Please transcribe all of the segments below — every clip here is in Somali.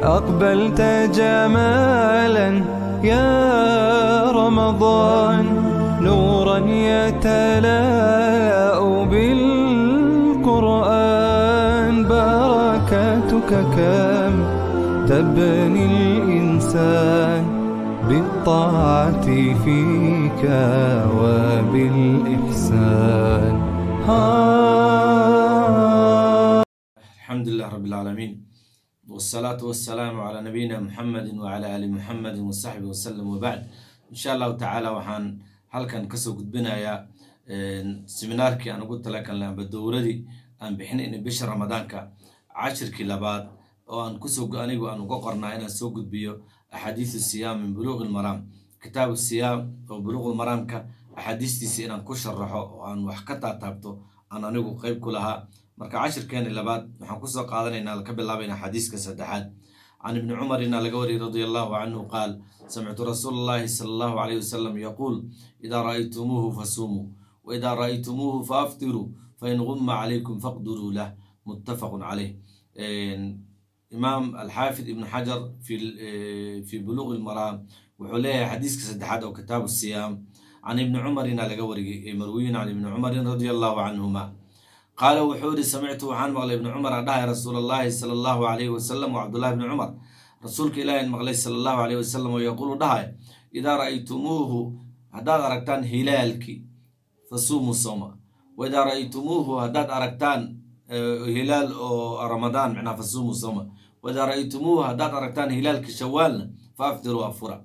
أقبلت جمالا يا رمضان، نورا يتلاء بالقرآن. بركاتك كم تبني الإنسان بالطاعة فيك وبالإحسان. الحمد لله رب العالمين، والصلاة والسلام على نبينا محمد وعلى آل محمد وصحبه وسلم. وبعد إن شاء الله تعالى waxaan halkan kasoo gudbinayaa seminaarkii aan ugu talagalnay badowradii aan bixinay bisha Ramadaanka cashirkii labaad oo aan anigu aan uga qornaa inaan soo gudbiyo axaadiisu siyaam min buluuqil maraam, kitaabu siyaam oo buluuqil maraamka axaadiistiisa inaan ku sharaxo oo aan wax ka taataabto aan anigu qayb ku lahaa. marka cashirkeena labaad waxaan ku soo qaadanaynaa ka bilaabayna xadiiska saddexaad. عن ابن عمر الغوري رضي الله عنه قال: سمعت رسول الله صلى الله عليه وسلم يقول: إذا رأيتموه فصوموا، وإذا رأيتموه فأفطروا، فإن غم عليكم فاقدروا له. متفق عليه. إمام الحافظ ابن حجر في بلوغ المرام وحليه حديث كسدحات أو كتاب الصيام عن ابن عمر الغوري مروي عن ابن عمر رضي الله عنهما قال وحوري: سمعت عن مغلى ابن عمر أدعى رسول الله صلى الله عليه وسلم وعبد الله بن عمر رسولك إله المغلى صلى الله عليه وسلم ويقول دعى: إذا رأيتموه هداد أركتان هلالك فصوموا الصوم، وإذا رأيتموه هداد أركتان هلال رمضان معنا فصوموا الصوم، وإذا رأيتموه هداد أركتان هلالك شوال فأفطروا أفطرا،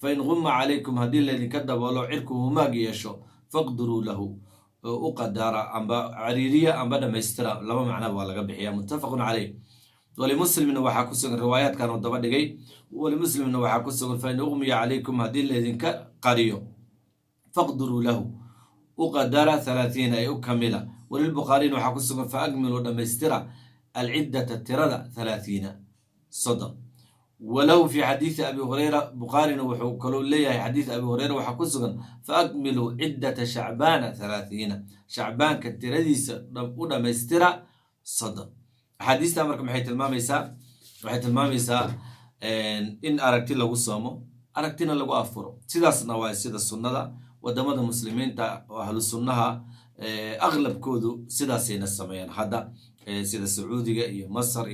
فإن غم عليكم هدي الذي كذب ولو عركم ما يشو فاقدروا له وقدر أنبا عريرية أنبا دميسترا لما معناه ولا قبحية. متفق عليه. ولمسلم إنه وحاكسون الروايات كانوا ضبطي، ولمسلم إنه وحاكسون فإن أغمي عليكم هذه الذين قريوا فاقدروا له وقدر 30 أي أكمل. وللبخاري إنه وحاكسون فأكملوا دميسترا العدة التردى 30 صدق. ولو في حديث أبي هريرة بخاري وحكلوا لي حديث أبي هريرة وحكسوا فأكملوا عدة شعبان 30 شعبان كالترديس ربنا مسترى صدق. حديث أمركم حيث الماميسا إن أردت له صومه أردتنا له أفره سيداس نواي سيدا السنة ودمد المسلمين تا وأهل السنة أغلب كودو سيداسين السميان هذا سيدا السعودية مصر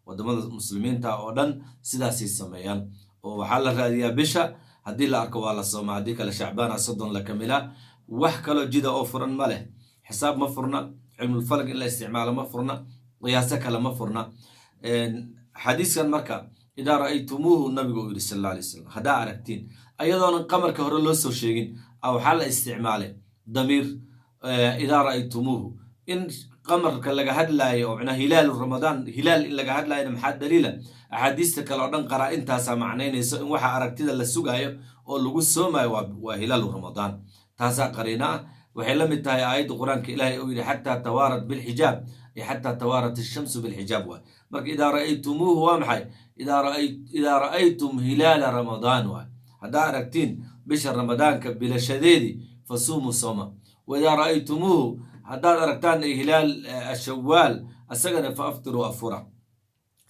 wadamada muslimiinta oo dhan sidaasay sameeyaan oo waxa la raadiyaa bisha hadii la arko waa la soomaa, hadii kale shacbaan 30 la kamila. wax kale jida oo furan ma leh, xisaab ma furna, cilmu falaq in la isticmaalo ma furna, qiyaas kale ma furna. xadiiskan marka idaa ra'aytumuhu nabigu uu yiri sallallahu alayhi wasallam hada aragtiin ayadoon qamarka hore loo soo sheegin aw waxa la isticmaalay damir idaa ra'aytumuhu in qamarka laga hadlaayo oo hilal Ramadan hilal in laga hadlaayo maxaa daliila axaadiista kale oo dhan qaraa'intaas macnaynayso in waxa aragtida la sugaayo oo lagu soomayo waa hilal Ramadan. taasa qariina waxay la mid tahay aayadda quraanka Ilaahay oo yiri hatta tawarat bil hijab hatta tawarat ash-shamsu bil hijab. marka idaa ra'aytumuhu wa maxay idaa ra'aytum hilal Ramadan wa hada aragtiin bisha Ramadaanka bilashadeedi fasuumu soma, wa idaa ra'aytumuhu haddaad aragtaan hilaal shawaal asagana faaftiruu afura.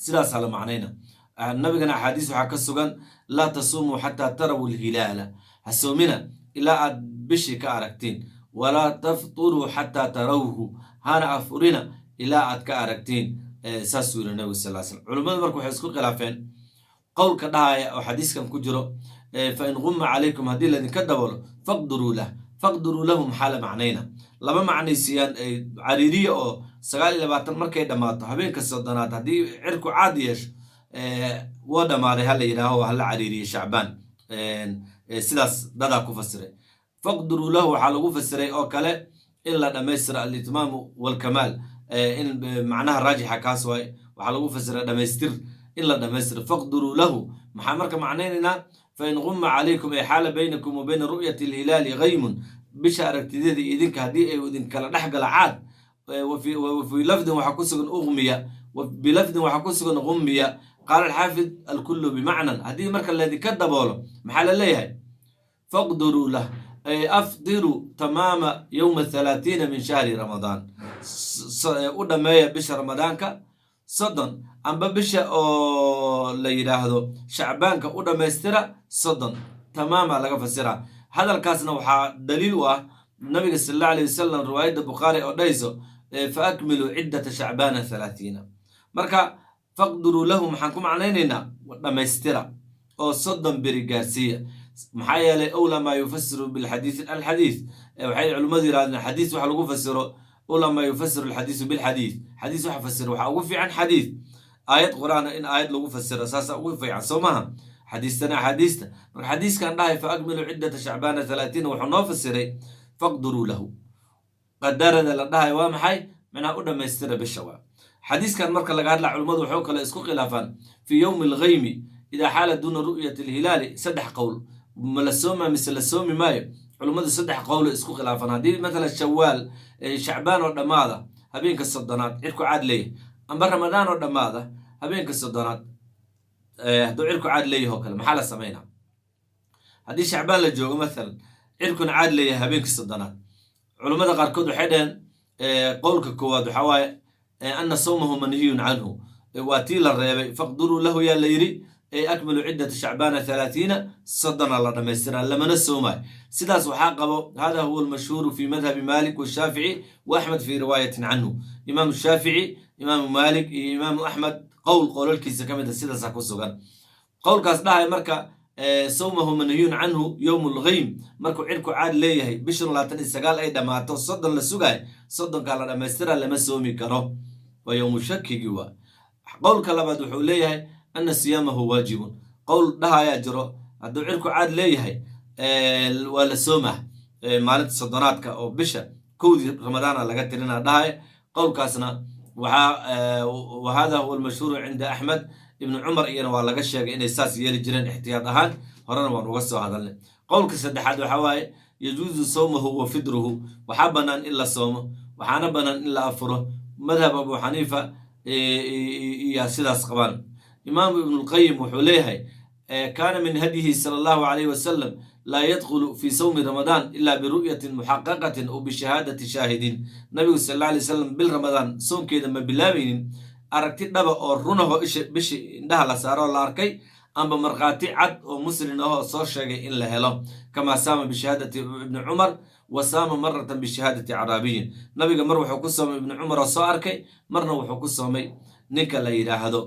sidaas la macnayna nabigana axaadiis waxaa ka sugan laa tasuumuu xataa tarawu lhilaala, hasoomina ilaa aad bishii ka aragtiin, walaa tafturuu xataa tarawhu, hana afurina ilaa aad ka aragtiin. saasuu yiri nabiga sal slam. culimmadu marka waxay isku khilaafeen qowlka dhahaya oo xadiiskan ku jiro fa in gumma calaykum haddii laydinka dabolo faqduruu lahu maxaa la macnayna laba macnaysiyaan cariiriya oo 29 markay dhamaato habeenka soddonaad haddii cirku caad yeesho waa dhamaaday hala yidhaaho hala cariiriye shacbaan. sidaas dadaa ku fasiray. faqduruu lahu waxaa lagu fasiray oo kale in la dhammaystira alitmaamu walkamaal, in macnaha raajixa kaas waay waxaa lagu fasiray dhammaystir in la dhammaystiro. faqduruu lahu maxaa marka macnaynaynaa فإن غم عليكم أي حال بينكم وبين رؤية الهلال غيم بشارة تدي إذنك هدي إذن كلا نحق العاد. وفي لفظ وحكسن أغمية وبلفظ وحكسن غمية. قال الحافظ الكل بمعنى هدي مركز الذي كذب له محل ليه فاقدروا له أي أفطروا تمام يوم 30 من شهر رمضان. ودمايا بشهر رمضان soddon amba bisha oo la yidhaahdo shacbaanka u dhammaystira soddon tamaama laga fasira hadalkaasna waxaa daliil u ah nabiga sal allahu alayh wasalam riwaayadda bukhaari oo dhayso fa akmiluu ciddata shacbaana 30 marka faqduruu lahu maxaan ku macnaynaynaa dhammaystira oo soddon beri gaarsiiya maxaa yeelay awlaa maa yufasiru bilxadiis alxadiis waxay culimmadu yidhahdeen xadiis waxa lagu fasiro awlaa maa yufasiru alxadiisu bilxadiis xadiis waxa fasiro waxaa ugu fiican xadiis aayad qur-aana in aayad lagu fasiro saasa ugu fiican soo maha xadiistana axaadiista marka xadiiskan dhahay fa akmiluu ciddata shacbaana 30 wuxuu noo fasiray faqduruu lahu qadarada la dhahay waa maxay minaa u dhammaystira bisha waa xadiiskan marka laga hadla culimmadu waxuu kale isku khilaafaan fii yowmi alghaymi idaa xaala duuna ru'yati alhilaali 3 qowl ma la soomaa mise la soomi maayo culimmadu 3 qowl isku khilaafaan haddii matala shawaal shacbaan oo dhammaada habeenka soddonaad cirku caad leeyahay amba ramadaan oo dhammaada habeenka soddonaad hadduu cirku caad leeyahay oo kale maxaa la samaynaa haddii shacbaan la joogo maalan cirkuna caad leeyahay habeenka soddonaad culimmada qaarkood waxay dhaheen qowlka koowaad waxaa waaye ana sawmahu manhiyun canhu waa tii la reebay faqduruu lahu yaa la yidhi akmilu ciddata shacbaana 30 soddona la dhammaystiraa lamana soomaayo sidaas waxaa qabo hada huwa almashhuuru fi madhabi malik washaafici wa axmed fi riwaayatin canhu imaamu shaafici imaamu malik iyo imaamu axmed qowlalkiisa ka mid a sidaasaa ku sugan qowlkaas dhahay marka sawmahu manhiyun canhu yowmu lghaym markuu cirku caad leeyahay bisha 29 ay dhammaato soddon la sugaayo soddonkaa la dhammaystiraa lama soomi karo waa yowmu shakigii waa qowlka labaad wuxuu leeyahay ana siyaamahu waajibun qowl dhahayaa jiro hadduu cirku caad leeyahay waa la soomaa maalinta soddonaadka oo bisha kowdii ramadaana laga tirina dhahaya qowlkaasna waxaa wahada huwa almashhuuru cinda axmed ibnu cumar iyana waa laga sheegay inay saas yeeli jireen ixtiyaad ahaan horena waan uga soo hadalnay qowlka saddexaad waxaa waaye yajuusu sawmahu wa fidruhu waxaa bannaan in la soomo waxaana bannaan in la afuro madhab abu xaniifa iyo sidaas qabaan imaamu ibnulqayim wuxuu leeyahay kaana min hadyihi sala allahu calayhi wasalam laa yadkhulu fii sawmi ramadaan ilaa biru'yatin muxaqaqatin aw bishahaadati shaahidin nabigu sal alla alay wasalam bil ramadaan soonkeeda ma bilaabaynin aragti dhaba oo runaho bishi indhaha la saaro la arkay amba markhaati cad oo muslin ahoo soo sheegay in la helo kamaa saama bishahaadati ibni cumar wa saama maratan bishahaadati caraabiyin nabiga mar wuxuu ku soomay ibni cumar oo soo arkay marna wuxuu ku soomay ninka la yidhaahdo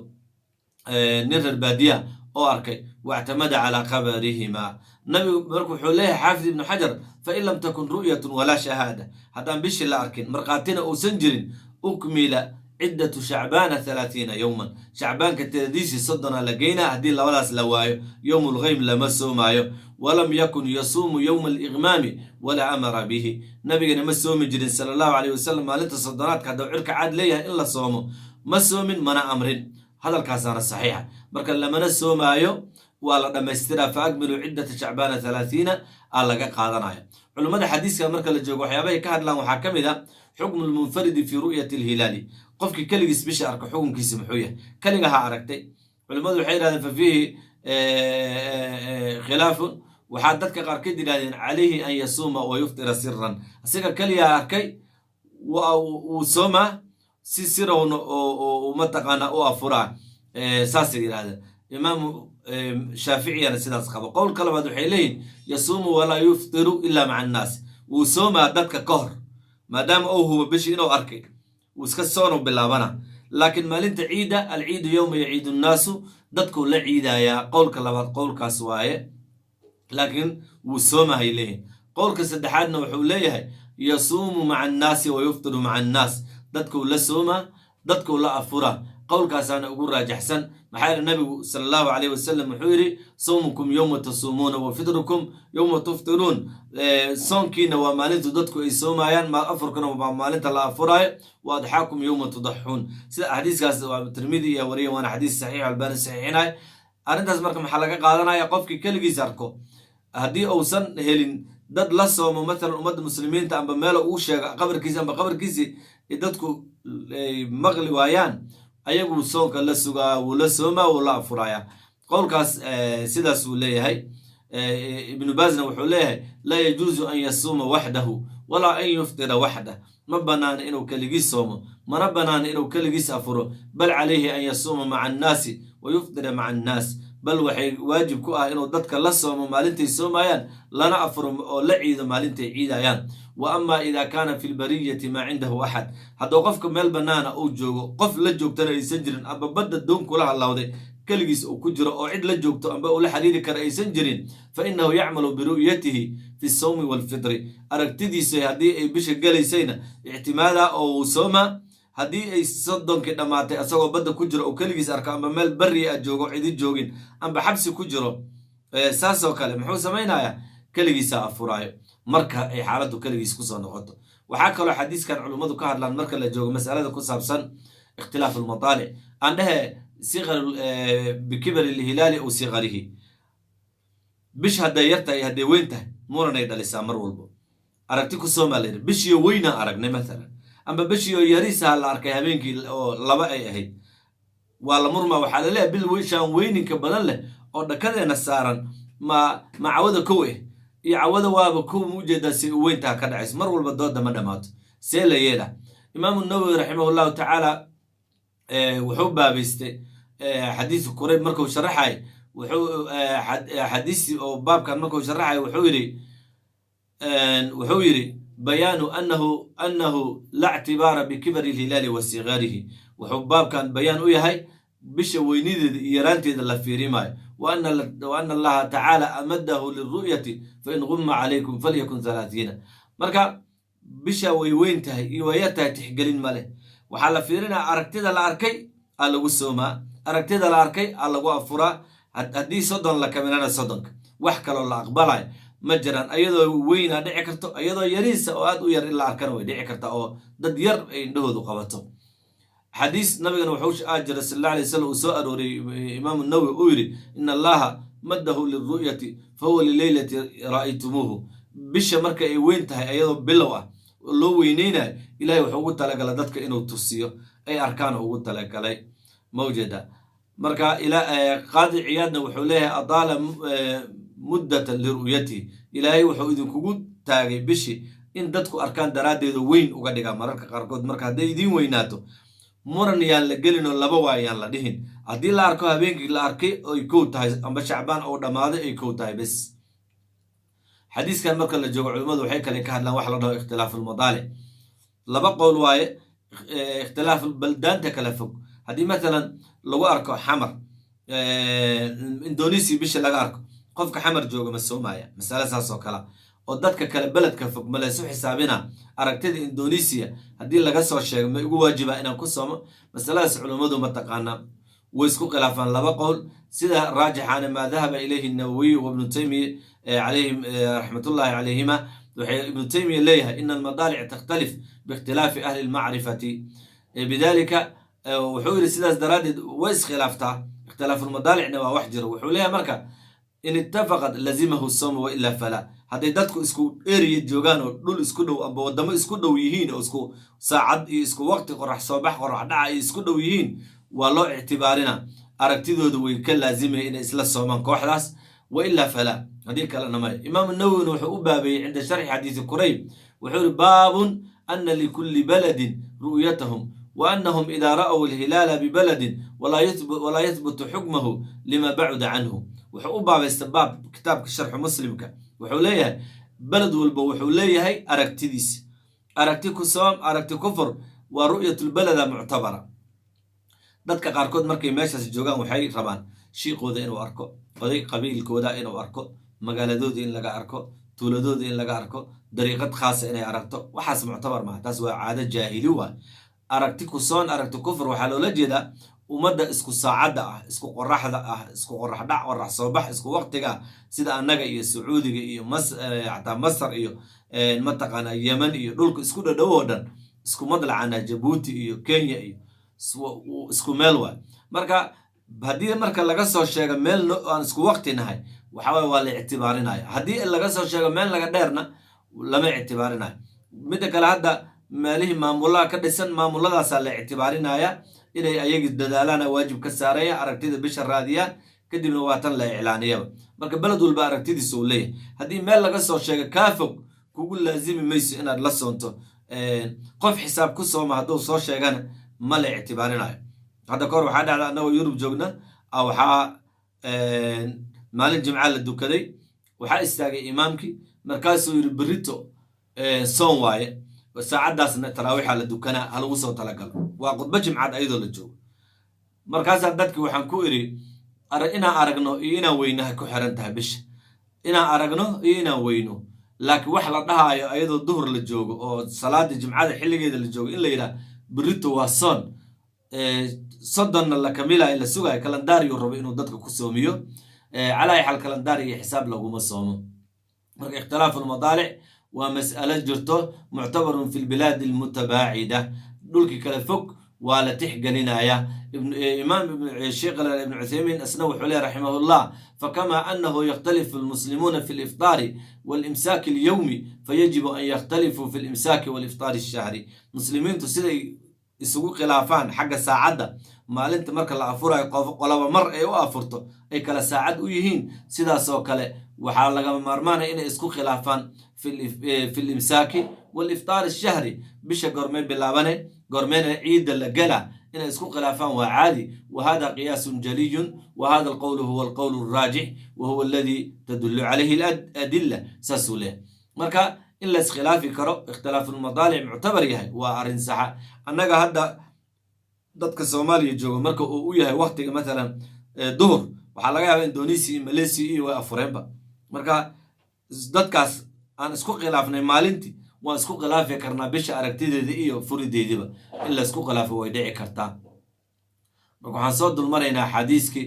nin reer baadiya oo arkay wactamada calaa khabarihima nabigu marka wuxuu leeyahay xaafid ibnu xajar fain lam takun ru'yatun walaa shahaada haddaan bishi la arkin markhaatina uusan jirin ukmila ciddatu shacbaana 30 yowman shacbaanka tiradiisii soddona la geynaa haddii labadaas la waayo yowmu lghaym lama soomaayo walam yakun yasuumu yowma aliqmaami walaa amara bihi nabigana ma soomi jirin sala allahu calayh wasalam maalinta soddonaadka hadduu cirka caad leeyahay in la soomo ma soomin mana amrin hadalkaasaana saxiixa marka lamana soomaayo waa la dhammaystiraa fa akmiluu ciddata shacbaana 30 aa laga qaadanaya culimmada xadiiska marka la joogo waxyaabahay ka hadlaan waxaa ka mid a xukmu lmunfaridi fi ru'yati alhilaali qofkii keligiis bisha arka xukunkiisa muxuu yahay keligaha aragtay culimmadu waxay yidhahdeen fa fiihi khilaafun waxaa dadka qaarkeed yidhahdeen calayhi an yasuuma wa yuftira siran asiga keligaa arkay wuu soomaa si sirawna oo mataqaana u afuraa saasay yidhahdeen imaamu shaaficiyana sidaas qaba qowlka labaad waxay leeyihin yasuumu walaa yuftiru ilaa maca annaas wuu soomaa dadka ka hor maadaama ou hubo bishi inuu arkay wuu iska soonu bilaabana laakiin maalinta ciida alciidu yowma yaciidu nnaasu dadkuu la ciidayaa qowlka labaad qowlkaas waaye laakiin wuu soomahay leeyihin qowlka saddexaadna wuxuu leeyahay yasuumu maca annaasi wa yuftiru maca annaas dadkuu la soomaa dadkuu la afura qowlkaasaana ugu raajaxsan maxaa yeele nabigu sala allahu calayh wasalam wuxuu yidhi sawmukum yowma tasuumuuna wa fidrukum yowma tuftiruun soonkiina waa maalintu dadku ay soomayaan afurkana waa maalinta la afuraayo wa adxaakum yowma tudaxuun sida xadiiskaas waa tirmidi iyo wariya waana xadiis saxiix albani saxiixinay arrintaas marka maxaa laga qaadanaya qofkii keligiis arko haddii uusan helin dad la soomo matalan ummadda muslimiinta amba meelo uu sheega qabarkiisi amba qabarkiisii dadku maqli waayaan ayagu soonka la sugaa wuu la soomaa wuu la afurayaa qowlkaas sidaas uu leeyahay ابن بازنا وحوليه لا يجوز أن يصوم وحده ولا أن يفطر وحده ما بنان إنه كلجيس صوم ما بنان إنه كلجيس أفره بل عليه أن يصوم مع الناس ويفطر مع الناس بل وحي واجب كوه إنه ضدك لا صوم مالنتي صوميان لنا أفرم أو لا عيد مالنتي عيديان وأما إذا كان في البرية ما عنده أحد هذا قفكم مال بنانا أو جو قف لجوك ترى يسجرن أبا بدأ الدون كلها الله ودي كلجيس أو كجرة أو عد لجوك أبا ولا حريري كرأي سنجرين فإنه يعمل برؤيته في الصوم والفطر أركتدي سي هدي بيش قالي سينا اعتمادا أو صوما هدي أي صدق كده ماتي أسوأ بدأ كجرة أو كلجيس أركا أما مال بري أجوجو عدي جوجين أما حبس كجرة ساسو كلام حو سمينا كلجيس أفراي marka ay xaaladdu kaligiis ku soo noqoto waxa kale xadiiskan culimadu ka hadlaan marka la joogo mas'alada ku saabsan ikhtilaaf al-matali' andaha sigar bikibar al-hilal aw sigarihi bish hada yartay hada weynta muranay dhalisaa mar walba aragti ku Soomaaliyeed bishiyo weyna aragnay mesela amba bishiyo yarisa la arkay habeenkii oo laba ay ahayd waa la murma waxa la leeyahay bil weyshaan weyninka badan leh oo dhakadeena saaran ma cawada kowe يعوض وابكو موجودة سوينتها كدعس مر والبضاد ما دمات سيلا يلا إمام النووي رحمه الله تعالى وحبها بيست حديث قريب مركو شرحي حديث أو باب كان مركو شرحي وحويري بيان أنه لا اعتبار بكبر الهلال وصغاره وحباب كان بيان هاي بش وينيد يرانتي دل في رماي وأن الله تعالى أمده للرؤية فإن غم عليكم فليكن 30 مركا بش وينتهي إيويتها تحقلين ماله وحال في رنا أركتي دل أركي على وسوما أركتي دل أركي على وافرا هدي صدن لك من أنا صدنك وحكى الله أقبلها مجرا أيضا وين دعي كرتو أيضا يريس أو أدو ير إلا أركان ويدعي كرتو أو ضد ير إنه قواتهم حديث نبينا وحوش آجر صلى الله عليه وسلم وسؤال إمام النووي أوري إن الله مده للرؤية فهو لليلة رأيتموه بش مركا وينتهي أيضا بلوة لو وينينا إلهي وحوقت لك لدتك إنه تصيه أي أركانه وقلت لك علي موجودة مركا إلى قاضي عيادنا وحوليها أطال مدة لرؤيته إلهي وحوقت كوكوت تاغي بشي إن دتكو أركان درادي وين وقدقا مركا قاركود مركا دين ويناتو muran yaan la gelin oo laba waa yaan la dhihin hadii la arko habeenkii la arkay oo ku tahay amba shacbaan oo dhamaaday ay ku tahay bas xadiiskan marka la joogo culimadu waxay kale ka hadlaan wax la dhaho ikhtilaaf al-madali laba qowl waaye ikhtilaaf baldaanta kala fog hadii mesela lagu arko xamar Indonesia bish laga arko qofka xamar jooga ma Soomaaliya mas'ala saas oo kala oo dadka kale beledka fog ma la soo xisaabina aragtida Indonesia hadii laga soo sheego ma ugu waajiba inaan ku soomo mas'alaas culimadu ma taqaana way isku khilaafaan laba qowl sida raajixan ma dhahaba ilayhi an-Nawawi wa Ibn Taymiyyah alayhim rahmatullahi alayhima Ibn Taymiyyah leeyahay in al-madali' takhtalif biikhtilaf ahli al-ma'rifati bidalika wuxuu sidaas daraadid way iskhilaaftaa ikhtilaf al-madali' waa wax jiro wuxuu leeyahay marka in ittafaqat lazimahu as-sawm wa illa fala hadday dadku isku area joogaan oo dhul isku dhow amba wadamo isku dhow yihiin oo isku saacad iyo isku waqti qorax soo bax qorax dhaca iyo isku dhow yihiin waa loo ictibaarina aragtidoodu way ka laazimay in isla soomaan kooxdaas wa illa fala hadii kala namay imaam an-Nawawi wuxuu u baabayay inda sharh hadith Qurayb wuxuu baabun anna li kulli baladin ru'yatuhum wa annahum idha ra'aw al-hilala bi baladin wala yathbutu hukmuhu lima ba'da anhu wuxuu u baabay sabab kitabka sharh muslimka wuxuu leeyahay balad walba wuxuu leeyahay aragtidiis aragti ku soom aragti kufur wa ru'yatul balada mu'tabara dadka qaarkood markay meeshaas joogaan waxay rabaan shiiqooda inuu arko oday qabiilkooda inuu arko magaaladooda in laga arko tuuladooda in laga arko dariiqad khaas inay aragto waxaas mu'tabar ma taas waa caado jaahili waa aragti ku soon aragti kufur waxa loo jeedaa umada isku saacada ah isku qoraxda ah isku qorax dhac warax soo bax isku waqtiga sida anaga iyo Sacuudiga iyo Masar iyo mataqana Yemen iyo dhulka isku dhadhow dhan isku madlacana Djibouti iyo Kenya iyo isku meel waa marka hadii marka laga soo sheego meel aan isku waqti nahay waxa waa la ictibaarinaya hadii laga soo sheego meel laga dheerna lama ictibaarinaya mid kale hadda meelihi maamulaha ka dhisan maamuladaas la ictibaarinaya inay ayaga dadaalana waajib ka saaraya aragtida bisha raadiya kadibna waa tan la iclaaniyaba marka beled walba aragtidiisa uu leeyahay haddii meel laga soo sheega kaa fog kugu laazimi mayso inaad la soonto qof xisaab ku sooma hadduu soo sheegana ma la ictibaarinayo hadda kahor waxaa dhacda annagoo yurub joogna waxaa maalin jimca la dukaday waxaa istaagay imaamkii markaasuu yidhi berito soon waaye saacaddaasna taraawixa la dukanaa halagu soo talagalo waa khudbo jimcaad ayadoo la joogo markaasaa dadkii waxaan ku idhi inaan aragno iyo inaan weyno ha ku xiran tahay bisha inaan aragno iyo inaan weyno laakiin wax la dhahaayo ayadoo duhur la joogo oo salaada jimcada xilligeeda la joogo in la yidhaah berito waa soon soddonna la kamilayo la sugayo kalendaariyu rabo inuu dadka ku soomiyo calaa xal kalendaari iyo xisaab laguma soomo marka ikhtilaafu lmadaalic waa mas'alo jirto muctabarun fi lbilaadi almutabaacida dhulkii kale fog waa la tixgelinaya imaam sheekh ibn cuthaymiin asna wuxuu leeyahay raximahullah fakama annahu yakhtalifu almuslimuuna fi aliftaari walimsaaki alyawmi fayajibu an yakhtalifuu fi alimsaaki waliftaari ashahri muslimiintu siday isugu khilaafaan xagga saacadda maalinta marka la afurayo qolaba mar ay u afurto ay kala saacad u yihiin sidaas oo kale waxaa lagama maarmaanaya inay isku khilaafaan fi limsaaki waliftaari ashahri bisha goormay bilaabane goormeyna ciidda la gala inay isku khilaafaan waa caadi wahada qiyaasun jaliyun wahada alqowlu huwa alqowlu alraajix wahuwa alladii tadullu calayhi aladilla saasuu leehay marka in la iskhilaafi karo ikhtilaafu lmadaalic muctabar yahay waa arrin saxa annaga hadda dadka soomaaliya jooga marka uu u yahay waktiga maalan duhur waxaa laga yaabaa indonesia iyo malaysia iyo way afureenba marka dadkaas aan isku khilaafnay maalintii waan isku khilaafi karnaa bisha aragtideeda iyo furideediba in la isku khilaafo way dhici kartaa marka waxaan soo dulmaraynaa xadiiskii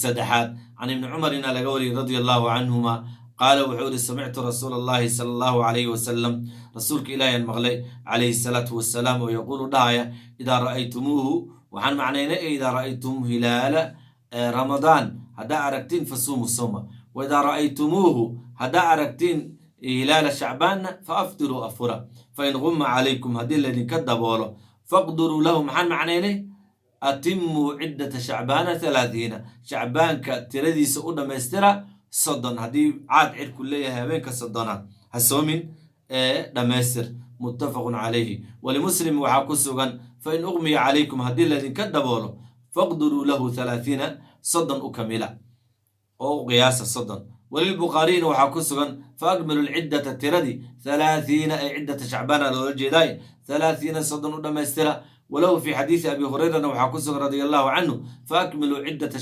saddexaad can ibni cumar ina laga wariyay radia allahu canhuma qaala wuxuu ihi samictu rasuula allahi sala allahu calayhi wasalam rasuulka ilaahiyan maqlay calayhi salaatu wasalaam oo yaquulu dhahaya idaa ra'aytumuuhu waxaan macnaynay idaa ra'aytum hilaala ramadaan haddaa aragtiin fasuumu soma waidaa ra'aytumuuhu haddaa aragtiin hilaala shacbaanna fa afdiruu afura fain gumma calaykum haddii laydinka daboolo faqduruu lahu maxaan macnaynay atimuu ciddata shacbaana 30 shacbaanka tiradiisa u dhammaystira 30 haddii caad cirku leeyahay habeenka 30aad ha soomin dhammaystir muttafaqun calayhi walimuslim waxaa ku sugan fain uqmiya calaykum haddii laydinka daboolo faqduruu lahu 30 30 u kamila oo u qiyaasa 30 وللبخاري وحاكسغن فأكملوا العدة تردي 30 أي عدة شعبان لولا جداي 30 صدن ودمسترا ولو في حديث أبي هريرة وحاكسغن رضي الله عنه فأكملوا عدة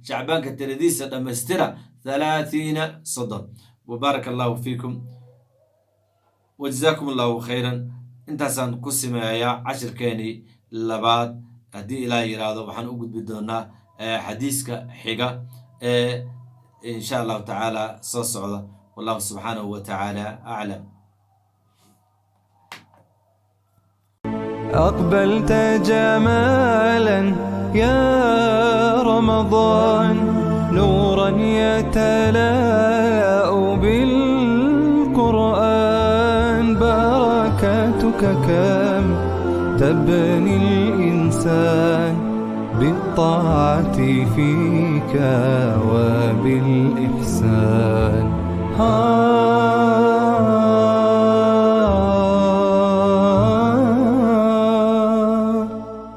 شعبان كترديس دمسترا 30 صدن وبارك الله فيكم وجزاكم الله خيرا انت سان قسم يا 10 كاني لباد هدي إلى إرادة وحن أقول بدونا حديثك حقا إن شاء الله تعالى صعدة والله سبحانه وتعالى أعلم. أقبلت جمالا يا رمضان نورا يتلاء بالقرآن بركاتك كم تبني الإنسان بالطاعة فيك وبالإحسان